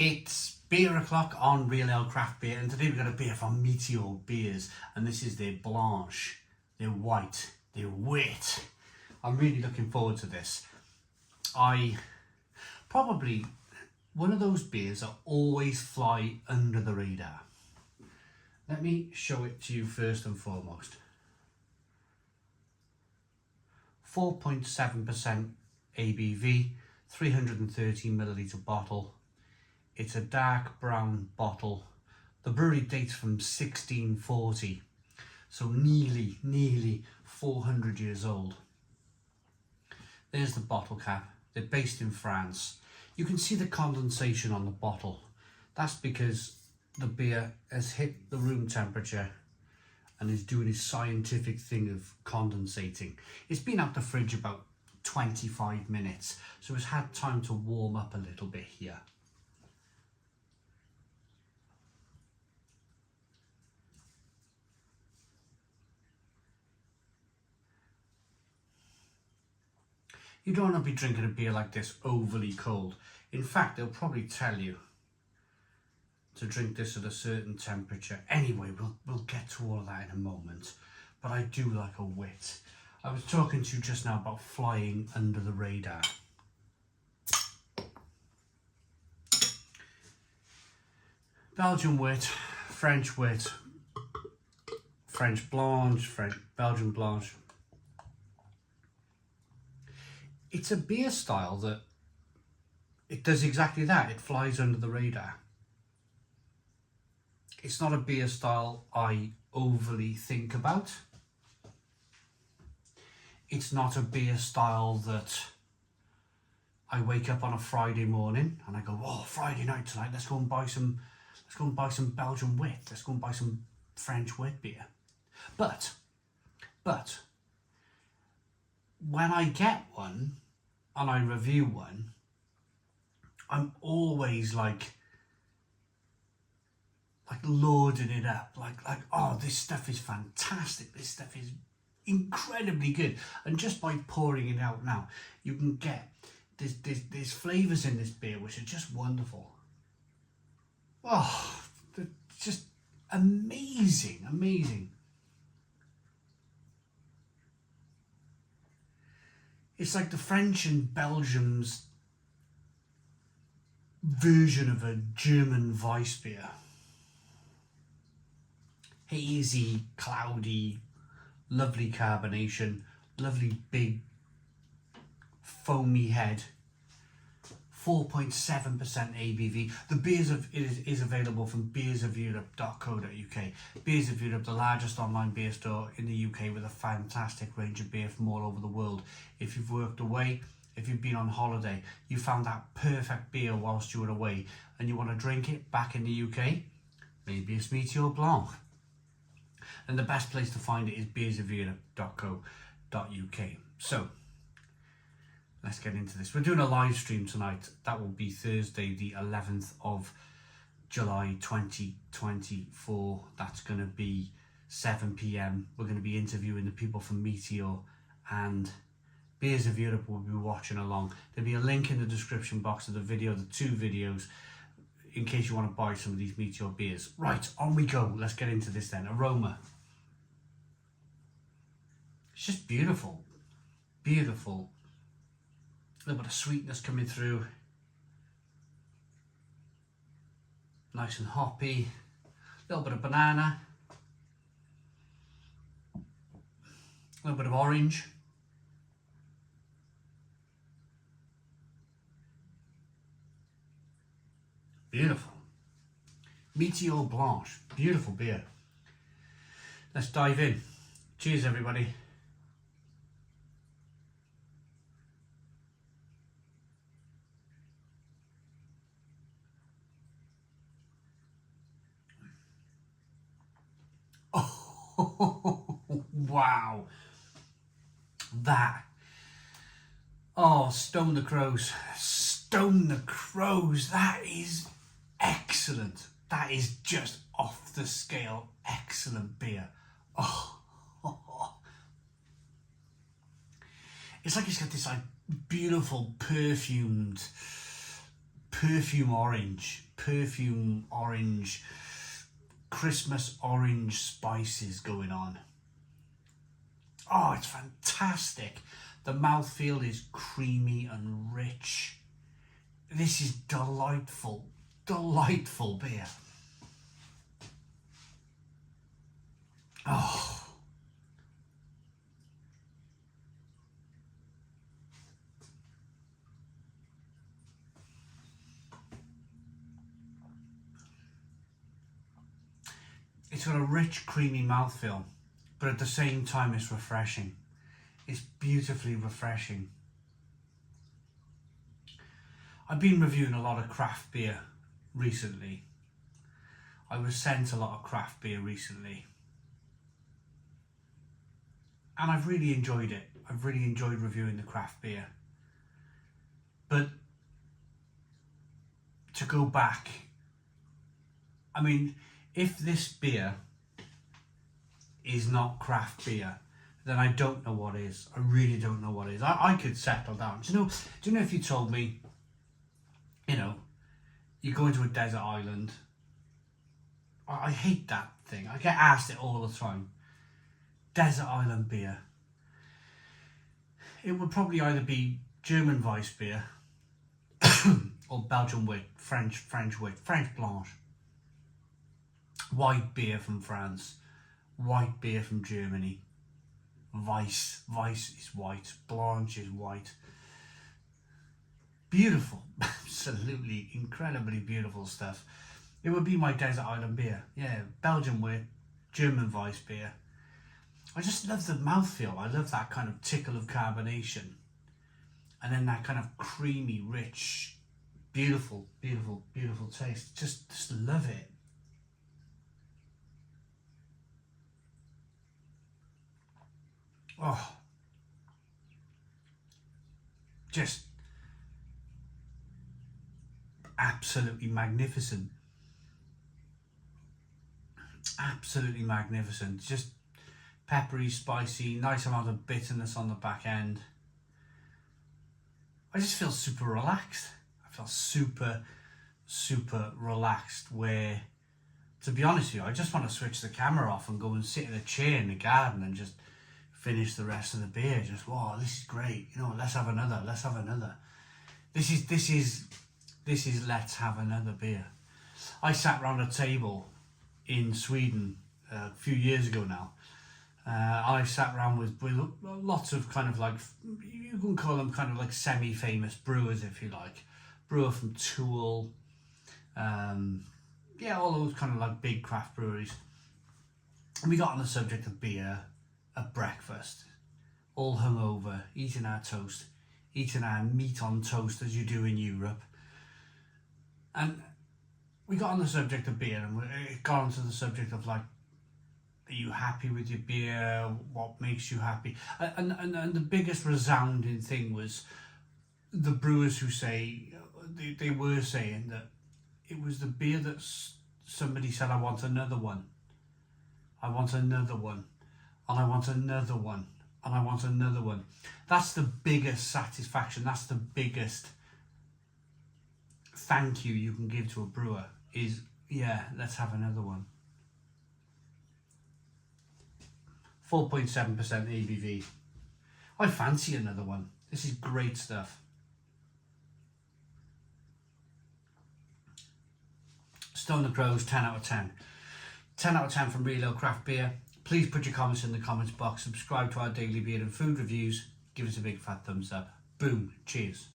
It's beer o'clock on Real Ale Craft Beer, and today we've got a beer from Meteor Beers, and this is their Blanche. They're white, they're wit. I'm really looking forward to this. Probably one of those beers that always fly under the radar. Let me show it to you first and foremost. 4.7% ABV, 313 milliliter bottle. It's a dark brown bottle. The brewery dates from 1640, so nearly 400 years old. There's the bottle cap. They're based in France. You can see the condensation on the bottle. That's because the beer has hit the room temperature and is doing its scientific thing of condensating. It's been out the fridge about 25 minutes, so it's had time to warm up a little bit here. You don't want to be drinking a beer like this overly cold. In fact, they'll probably tell you to drink this at a certain temperature. Anyway, we'll get to all of that in a moment. But I do like a wit. I was talking to you just now about flying under the radar. Belgian wit, French wit, French Blanche, Belgian Blanche. It's a beer style that it does exactly that. It flies under the radar. It's not a beer style I overly think about. It's not a beer style that I wake up on a Friday morning and I go, oh, Friday night tonight, let's go and buy some Belgian wit. Let's go and buy some French wit beer. But when I get one and I review one, I'm always like lauding it up, like oh, this stuff is fantastic, this stuff is incredibly good. And just by pouring it out now, you can get there's flavours in this beer which are just wonderful. Oh, they're just amazing. It's like the French and Belgium's version of a German Weissbier. Hazy, cloudy, lovely carbonation, lovely big foamy head. 4.7% ABV. The beers is available from beersofeurope.co.uk. Beers of Europe, the largest online beer store in the UK with a fantastic range of beer from all over the world. If you've worked away, if you've been on holiday, you found that perfect beer whilst you were away and you want to drink it back in the UK, maybe it's Meteor Blanche. And the best place to find it is beersofeurope.co.uk. So, let's get into this. We're doing a live stream tonight. That will be Thursday, the 11th of July 2024. That's going to be 7 p.m. We're going to be interviewing the people from Meteor, and Beers of Europe will be watching along. There'll be a link in the description box of the video, the two videos, in case you want to buy some of these Meteor beers. Right, on we go. Let's get into this then. Aroma. It's just beautiful. Beautiful. A little bit of sweetness coming through. Nice and hoppy. A little bit of banana. A little bit of orange. Beautiful. Meteor Blanche. Beautiful beer. Let's dive in. Cheers, everybody. Oh, wow. That. Oh, stone the crows. Stone the crows. That is excellent. That is just off the scale excellent beer. Oh. It's like it's got this like beautiful perfume orange, perfume orange, Christmas orange spices going on. Oh, it's fantastic. The mouthfeel is creamy and rich. This is delightful, delightful beer. Oh. It's got a rich, creamy mouthfeel, but at the same time it's refreshing. It's beautifully refreshing. I've been reviewing a lot of craft beer recently. I was sent a lot of craft beer recently. And I've really enjoyed it. I've really enjoyed reviewing the craft beer. But to go back, I mean, if this beer is not craft beer, then I don't know what is. I really don't know what is. I could settle down. Do you know if you told me, you know, you go into a desert island, I hate that thing. I get asked it all the time. Desert island beer. It would probably either be German Weiss beer or Belgian wit, French wit, French Blanche. White beer from France, white beer from Germany. Weiss is white, Blanche is white. Beautiful, absolutely incredibly beautiful stuff. It would be my desert island beer. Yeah, Belgian wit, German Weiss beer. I just love the mouthfeel. I love that kind of tickle of carbonation. And then that kind of creamy, rich, beautiful, beautiful, beautiful taste. Just love it. Oh, just absolutely magnificent. Absolutely magnificent. Just peppery, spicy, nice amount of bitterness on the back end. I just feel super relaxed. I feel super, super relaxed where, to be honest with you, I just want to switch the camera off and go and sit in a chair in the garden and just finish the rest of the beer. Just, wow, this is great. You know, let's have another. This is let's have another beer. I sat round a table in Sweden a few years ago now. I sat around with lots of kind of like, you can call them kind of like semi-famous brewers if you like. Brewer from Tool, yeah, all those kind of like big craft breweries. And we got on the subject of beer at breakfast, all hungover, eating our toast, eating our meat on toast as you do in Europe. And we got on the subject of beer, and it got onto the subject of like, are you happy with your beer? What makes you happy? And the biggest resounding thing was the brewers who say, they were saying that it was the beer that somebody said, I want another one. I want another one. And I want another one. And I want another one. That's the biggest satisfaction. That's the biggest thank you can give to a brewer is, yeah, let's have another one. 4.7% ABV. I fancy another one. This is great stuff. Stone the Crows, 10 out of 10. 10 out of 10 from Real Ale Craft Beer. Please put your comments in the comments box. Subscribe to our daily beer and food reviews. Give us a big fat thumbs up. Boom. Cheers.